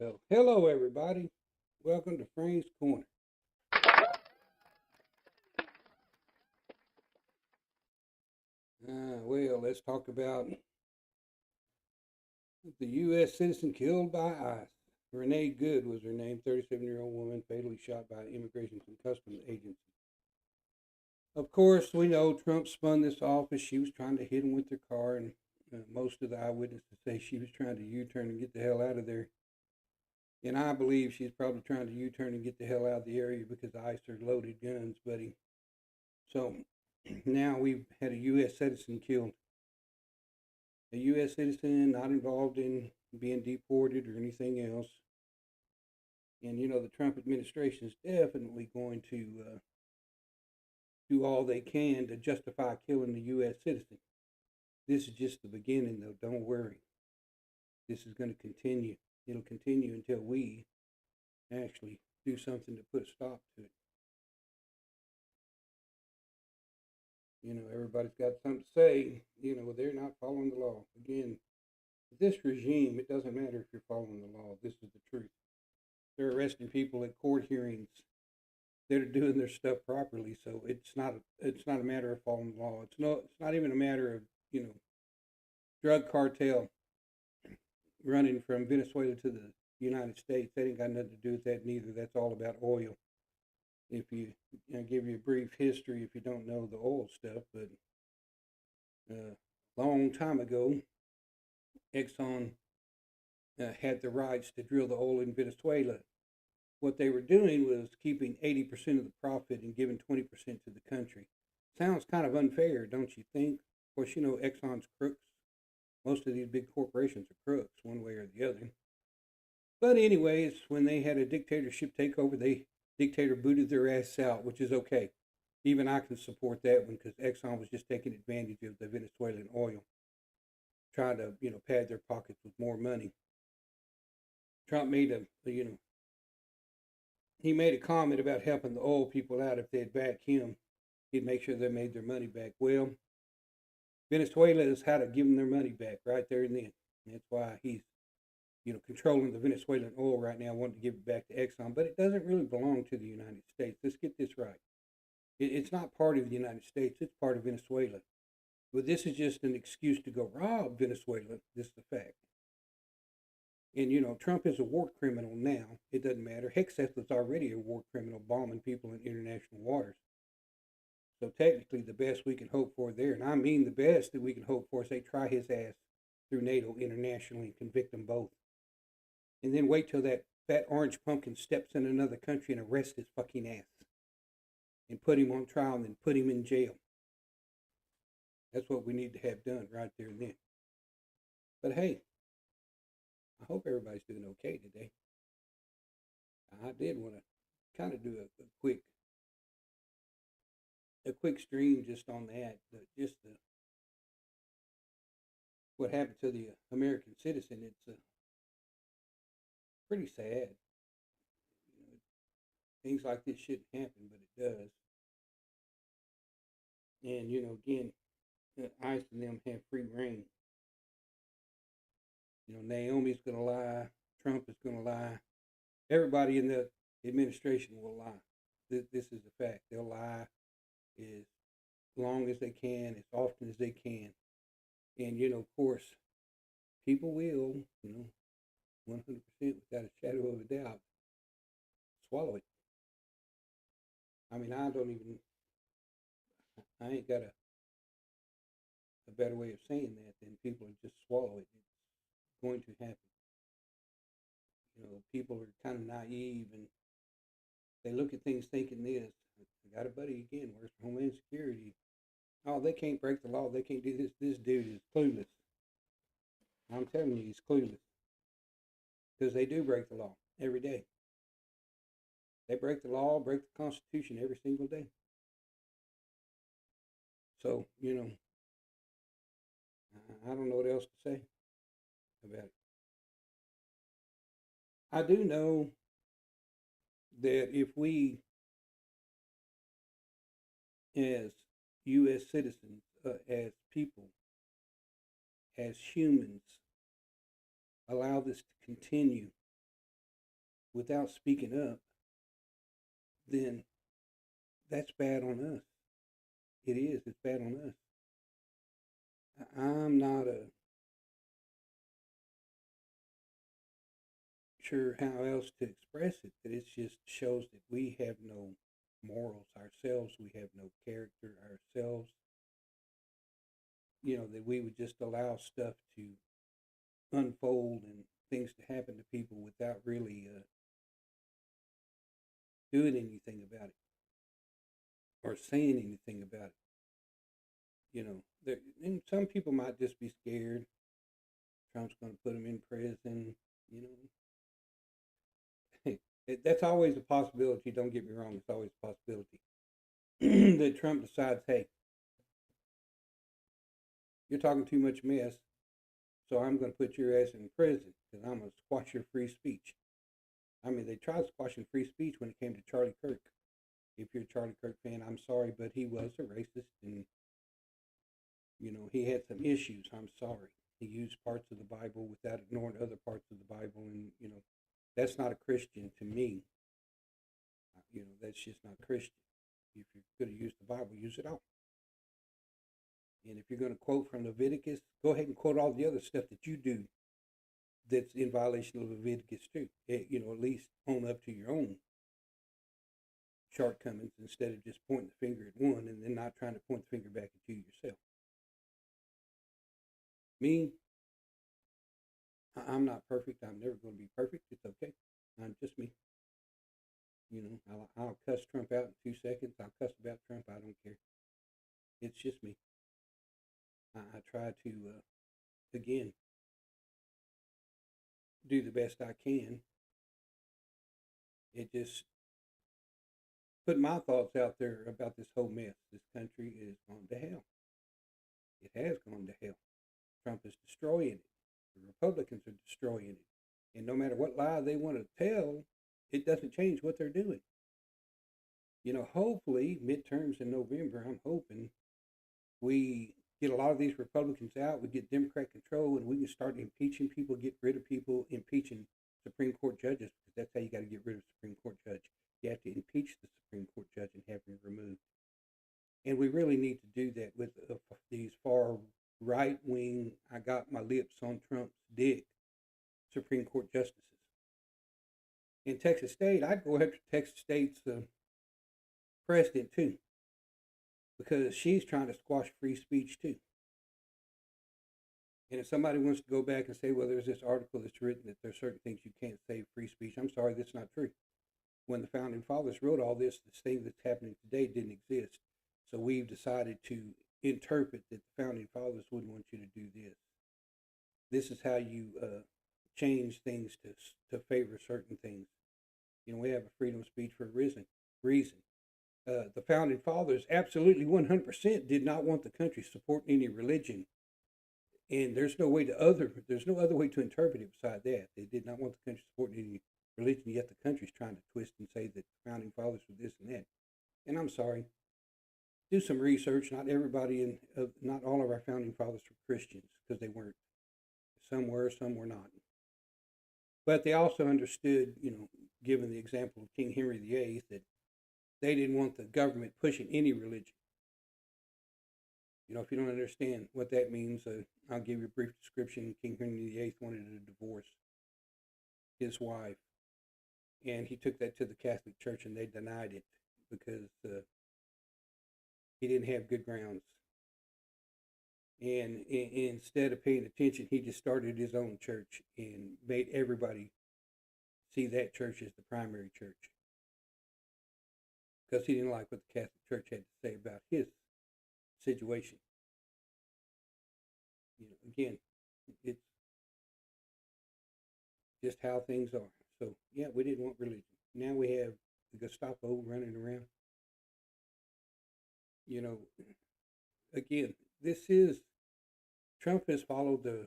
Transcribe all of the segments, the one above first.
Well, hello everybody. Welcome to Frank's Corner. Let's talk about the U.S. citizen killed by ICE. Renee Good was her name, 37-year-old woman fatally shot by Immigration and Customs Agency. Of course, we know Trump spun this off as she was trying to hit him with her car, and most of the eyewitnesses say she was trying to U-turn and get the hell out of there. And I believe she's probably trying to U-turn and get the hell out of the area because ICE are loaded guns, buddy. So now we've had a U.S. citizen killed. A U.S. citizen not involved in being deported or anything else. And the Trump administration is definitely going to do all they can to justify killing the U.S. citizen. This is just the beginning, though. Don't worry. This is going to continue. It'll continue until we actually do something to put a stop to it. Everybody's got something to say. They're not following the law. Again, this regime, it doesn't matter if you're following the law. This is the truth. They're arresting people at court hearings that are doing their stuff properly. So it's not a matter of following the law. It's not even a matter of drug cartel running from Venezuela to the United States. That ain't got nothing to do with that neither. That's all about oil. If you give you a brief history, if you don't know the oil stuff, but long time ago, Exxon had the rights to drill the oil in Venezuela. What they were doing was keeping 80% of the profit and giving 20% to the country. Sounds kind of unfair, don't you think? Of course, Exxon's crooks. Most of these big corporations are crooks, one way or the other. But anyways, when they had a dictatorship takeover, the dictator booted their ass out, which is okay. Even I can support that one because Exxon was just taking advantage of the Venezuelan oil, trying to pad their pockets with more money. Trump made he made a comment about helping the oil people out. If they'd back him, he'd make sure they made their money back. Well, Venezuela is how to give them their money back right there and then. And that's why he's controlling the Venezuelan oil right now, wanting to give it back to Exxon, but it doesn't really belong to the United States. Let's get this right. It's not part of the United States. It's part of Venezuela. But this is just an excuse to go rob Venezuela. This is the fact. And, Trump is a war criminal now. It doesn't matter. Hegseth was already a war criminal, bombing people in international waters. So technically, the best we can hope for there, and I mean the best that we can hope for, is they try his ass through NATO internationally and convict them both. And then wait till that fat orange pumpkin steps in another country and arrests his fucking ass. And put him on trial and then put him in jail. That's what we need to have done right there and then. But hey, I hope everybody's doing okay today. I did want to kind of do a quick stream just on that, what happened to the American citizen. It's pretty sad. Things like this shouldn't happen, but it does. And again, ICE and them have free reign. Naomi's going to lie. Trump is going to lie. Everybody in the administration will lie. This is a fact. They'll lie as long as they can, as often as they can. And, of course, people will, 100% without a shadow of a doubt, swallow it. I mean, I ain't got a better way of saying that than people just swallow it. It's going to happen. People are kind of naive and they look at things thinking this. I got a buddy again, works for Homeland Security. Oh, they can't break the law. They can't do this. This dude is clueless. I'm telling you, he's clueless. Because they do break the law every day. They break the law, break the Constitution every single day. So, I don't know what else to say about it. I do know that if we, as U.S. citizens, as people, as humans, allow this to continue, without speaking up, then that's bad on us. It is. It's bad on us. I'm not sure how else to express it. That it just shows that we have no morals ourselves. We have no character ourselves. That we would just allow stuff to unfold and things to happen to people without really doing anything about it or saying anything about it. And some people might just be scared. Trump's going to put them in prison. That's always a possibility. Don't get me wrong; it's always a possibility that Trump decides, hey, you're talking too much mess, so I'm going to put your ass in prison because I'm going to squash your free speech. I mean, they tried squashing free speech when it came to Charlie Kirk. If you're a Charlie Kirk fan, I'm sorry, but he was a racist, and he had some issues. I'm sorry. He used parts of the Bible without ignoring other parts of the Bible, and that's not a Christian to me. That's just not Christian. If you're going to use the Bible, use it all. And if you're going to quote from Leviticus, go ahead and quote all the other stuff that you do that's in violation of Leviticus too. At least own up to your own shortcomings instead of just pointing the finger at one and then not trying to point the finger back at you yourself. Me, I'm not perfect. I'm never going to be perfect. It's okay. I'm just me. I'll cuss Trump out in 2 seconds. I'll cuss about Trump. I don't care. It's just me. I try to, again, do the best I can. It just put my thoughts out there about this whole mess. This country is gone to hell. It has gone to hell. Trump is destroying it. The Republicans are destroying it. And no matter what lie they want to tell, it doesn't change what they're doing. Hopefully, midterms in November, I'm hoping we get a lot of these Republicans out, we get Democrat control, and we can start impeaching people, get rid of people, impeaching Supreme Court judges, because that's how you got to get rid of a Supreme Court judge. You have to impeach the Supreme Court judge and have him removed. And we really need to do that with these far right-wing, I got my lips on Trump's dick Supreme Court justices. In Texas State, I'd go after Texas State's president too, because she's trying to squash free speech too. And if somebody wants to go back and say, well, there's this article that's written that there's certain things you can't say free speech, I'm sorry, that's not true. When the Founding Fathers wrote all this thing that's happening today didn't exist. So we've decided to interpret that the Founding Fathers wouldn't want you to do this. This is how you change things to favor certain things. We have a freedom of speech for a reason. The Founding Fathers absolutely 100% did not want the country supporting any religion. And there's no other way to interpret it beside that. They did not want the country supporting any religion, yet the country's trying to twist and say that the Founding Fathers were this and that. And I'm sorry. Do some research. Not all of our Founding Fathers were Christians, because they weren't. Some were, some were not. But they also understood, given the example of King Henry VIII, that they didn't want the government pushing any religion. If you don't understand what that means, I'll give you a brief description. King Henry VIII wanted to divorce his wife, and he took that to the Catholic Church, and they denied it because he didn't have good grounds. And instead of paying attention, he just started his own church and made everybody see that church as the primary church, because he didn't like what the Catholic Church had to say about his situation. Again, it's just how things are. So, yeah, we didn't want religion. Now we have the Gestapo running around. Again, Trump has followed the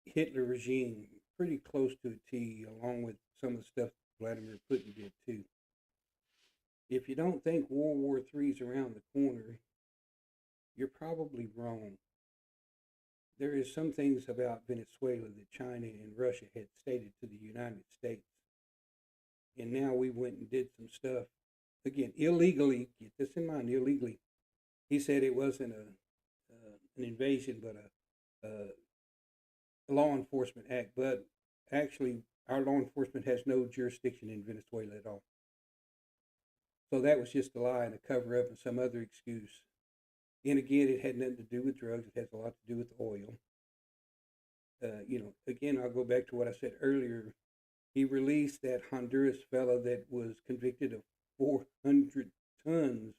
Hitler regime pretty close to a T, along with some of the stuff Vladimir Putin did too. If you don't think World War III is around the corner, you're probably wrong. There is some things about Venezuela that China and Russia had stated to the United States And now we went and did some stuff again illegally. Get this in mind, illegally. He said it wasn't an invasion, but a law enforcement act. But actually, our law enforcement has no jurisdiction in Venezuela at all. So that was just a lie and a cover up and some other excuse. And again, it had nothing to do with drugs. It has a lot to do with oil. Again, I'll go back to what I said earlier. He released that Honduras fellow that was convicted of 400 tons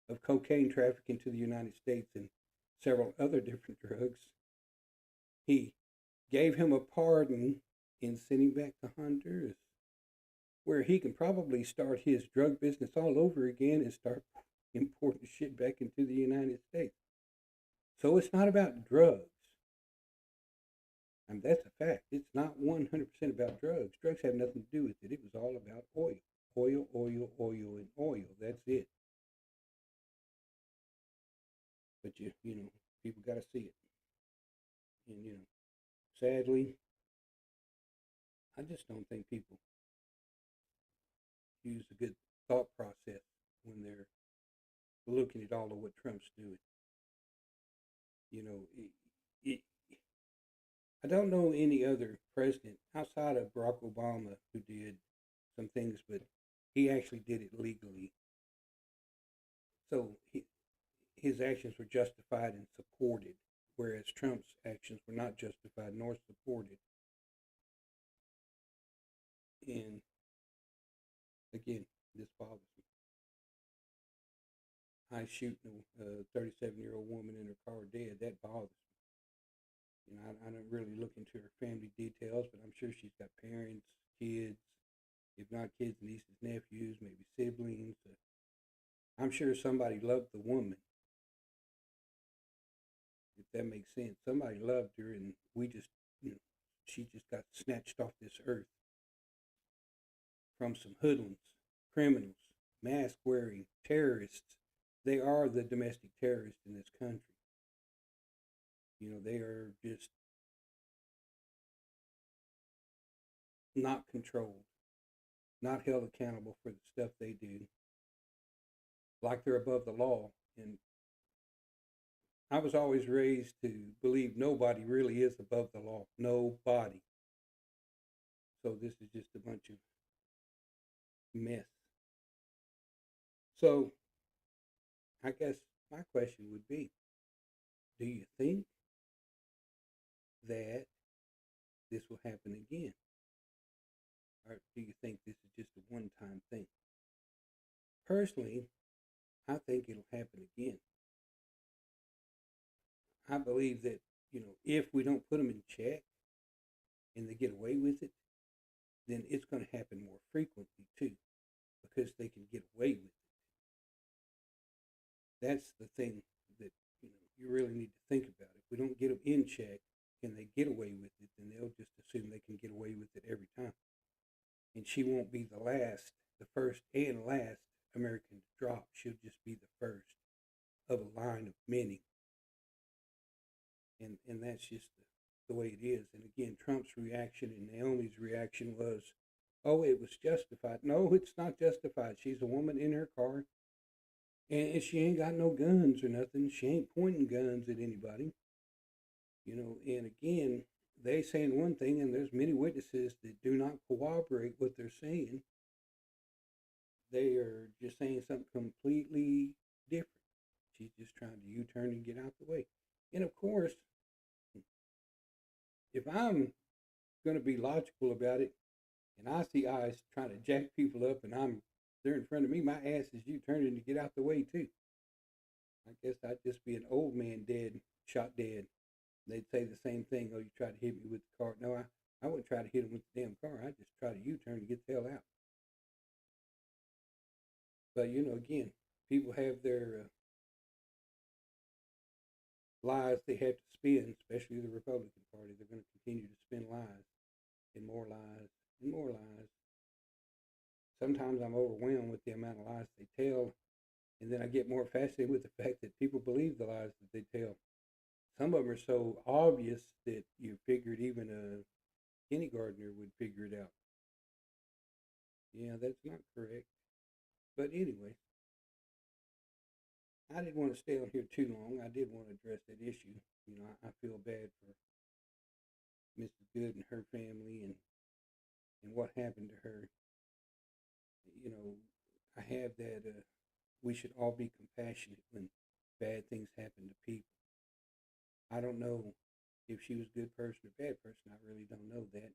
of cocaine trafficking to the United States and several other different drugs. He gave him a pardon and sent him back to Honduras, where he can probably start his drug business all over again and start importing shit back into the United States. So it's not about drugs. I mean, that's a fact. It's not 100% about drugs. Drugs have nothing to do with it. It was all about oil. Oil, oil, oil, and oil. That's it. But people got to see it. And sadly, I just don't think people use a good thought process when they're looking at all of what Trump's doing. I don't know any other president outside of Barack Obama who did some things, but he actually did it legally. So his actions were justified and supported, whereas Trump's actions were not justified nor supported. And again, this bothers me. I shooting a 37-year-old woman in her car dead. That bothers me. I don't really look into her family details, but I'm sure she's got parents, kids, if not kids, nieces, nephews, maybe siblings. I'm sure somebody loved the woman, if that makes sense. Somebody loved her, and she just got snatched off this earth from some hoodlums, criminals, mask-wearing terrorists. They are the domestic terrorists in this country. They are just not controlled, not held accountable for the stuff they do, like they're above the law. And I was always raised to believe nobody really is above the law. Nobody. So this is just a bunch of mess. So I guess my question would be, do you think that this will happen again? Or do you think this is just a one-time thing? Personally, I think it'll happen again. I believe that, if we don't put them in check and they get away with it, then it's going to happen more frequently too, because they can get away with it. That's the thing that, you really need to think about. If we don't get them in check and they get away with it, then they'll just assume they can get away with it every time. And she won't be the first and last American to drop. She'll just be the first of a line of many. And that's just the way it is. And again, Trump's reaction and Naomi's reaction was, oh, it was justified. No, it's not justified. She's a woman in her car, and she ain't got no guns or nothing. She ain't pointing guns at anybody. And again, they saying one thing, and there's many witnesses that do not corroborate what they're saying. They are just saying something completely different. She's just trying to U-turn and get out the way. And of course, if I'm going to be logical about it, and I see eyes trying to jack people up, and they're in front of me, my ass is U-turning to get out the way too. I guess I'd just be an old man shot dead. They'd say the same thing. Oh, you tried to hit me with the car. No, I wouldn't try to hit him with the damn car. I'd just try to U-turn to get the hell out. But, again, people have their lies they have to spin, especially the Republican Party. They're going to continue to spin lies and more lies and more lies. Sometimes I'm overwhelmed with the amount of lies they tell, and then I get more fascinated with the fact that people believe the lies that they tell. Some of them are so obvious that you figured even a kindergartner would figure it out. Yeah, that's not correct. But anyway, I didn't want to stay on here too long. I did want to address that issue. I feel bad for Mrs. Good and her family and what happened to her. You know, I have that we should all be compassionate when bad things happen to people. I don't know if she was a good person or bad person. I really don't know that.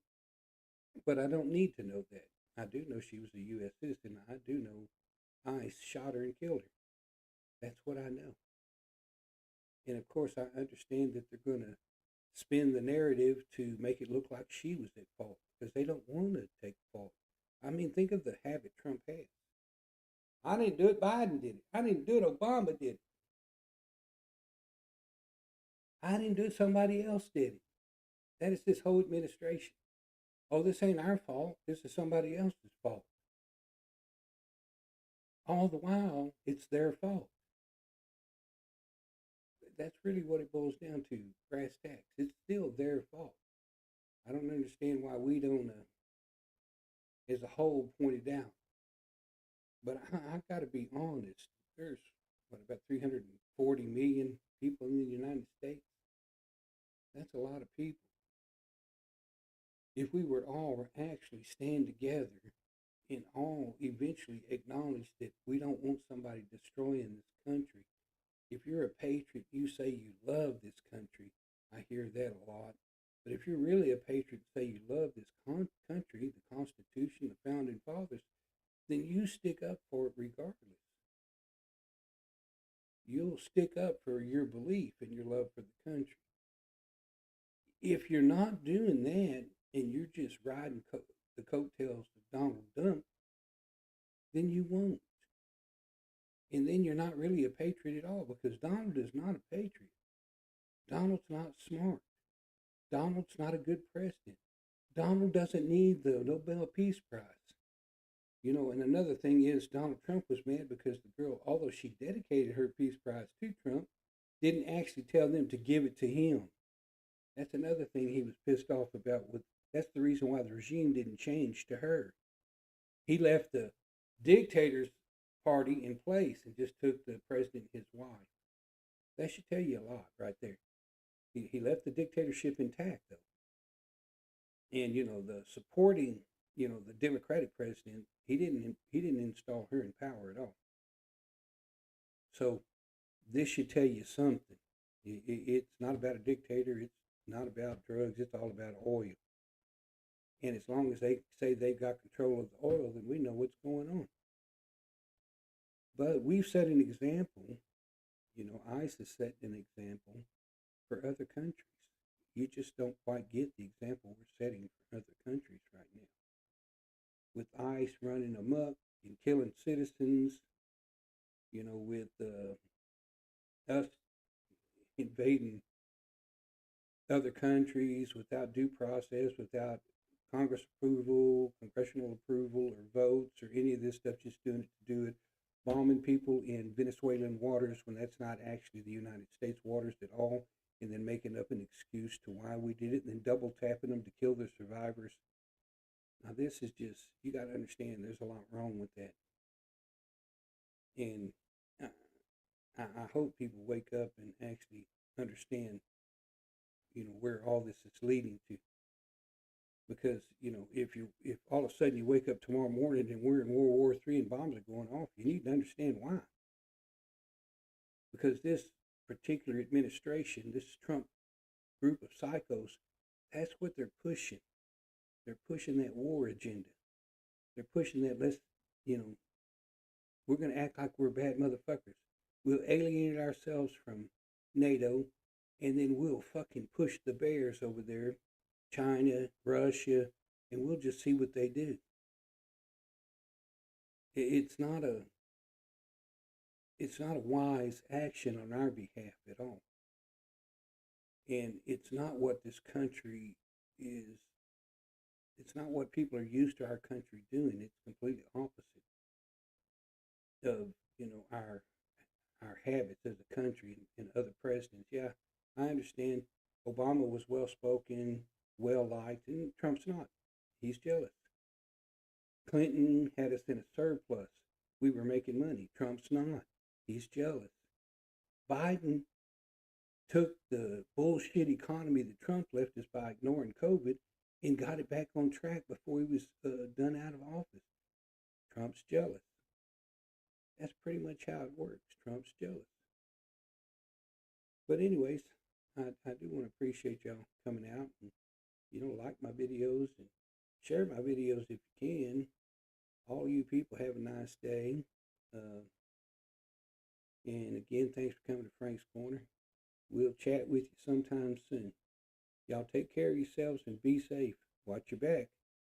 But I don't need to know that. I do know she was a U.S. citizen. I do know ICE shot her and killed her. That's what I know. And of course, I understand that they're going to spin the narrative to make it look like she was at fault because they don't want to take fault. I mean, think of the habit Trump has. I didn't do it. Biden did it. I didn't do it. Obama did it. I didn't do it. Somebody else did it. That is this whole administration. Oh, this ain't our fault. This is somebody else's fault. All the while, it's their fault. That's really what it boils down to. Brass tacks. It's still their fault. I don't understand why we don't, as a whole, point it out. But I got to be honest. There's what about 340 million people in the United States? That's a lot of people. If we were all actually stand together and all eventually acknowledge that we don't want somebody destroying this country. If you're a patriot, you say you love this country. I hear that a lot. But if you're really a patriot, say you love this country, the Constitution, the founding fathers, then you stick up for it regardless. You'll stick up for your belief and your love for the country. If you're not doing that and you're just riding the coattails of Donald Trump, then you won't. And then you're not really a patriot at all because Donald is not a patriot. Donald's not smart. Donald's not a good president. Donald doesn't need the Nobel Peace Prize. And another thing is Donald Trump was mad because the girl, although she dedicated her Peace Prize to Trump, didn't actually tell them to give it to him. That's another thing he was pissed off about. That's the reason why the regime didn't change to her. He left the dictator's party in place and just took the president and his wife. That should tell you a lot right there. He left the dictatorship intact though. And the supporting, the Democratic president, he didn't install her in power at all. So this should tell you something. It's not about a dictator. It's not about drugs. It's all about oil. And as long as they say they've got control of the oil, then we know what's going on. But we've set an example. ICE has set an example for other countries. You just don't quite get the example we're setting for other countries right now. With ICE running amok and killing citizens, with us invading other countries without due process, without Congress approval, congressional approval, or votes, or any of this stuff, just doing it to do it, bombing people in Venezuelan waters when that's not actually the United States waters at all, and then making up an excuse to why we did it, and then double tapping them to kill the survivors. Now, this is just, you got to understand there's a lot wrong with that. And I hope people wake up and actually understand, where all this is leading to. Because, if all of a sudden you wake up tomorrow morning and we're in World War III and bombs are going off, you need to understand why. Because this particular administration, this Trump group of psychos, that's what they're pushing. They're pushing that war agenda. They're pushing that, we're going to act like we're bad motherfuckers. We'll alienate ourselves from NATO, and then we'll fucking push the bears over there, China, Russia, and we'll just see what they do. It's not a wise action on our behalf at all. And it's not what this country is. It's not what people are used to our country doing. It's completely opposite of, our habits as a country and other presidents. Yeah, I understand Obama was well spoken, well liked, and Trump's not. He's jealous. Clinton had us in a surplus. We were making money. Trump's not. He's jealous. Biden took the bullshit economy that Trump left us by ignoring COVID and got it back on track before he was done out of office. Trump's jealous. That's pretty much how it works. Trump's jealous. But anyways, I do want to appreciate y'all coming out and like my videos and share my videos if you can. All you people have a nice day. And again, thanks for coming to Frank's Corner. We'll chat with you sometime soon. Y'all take care of yourselves and be safe. Watch your back.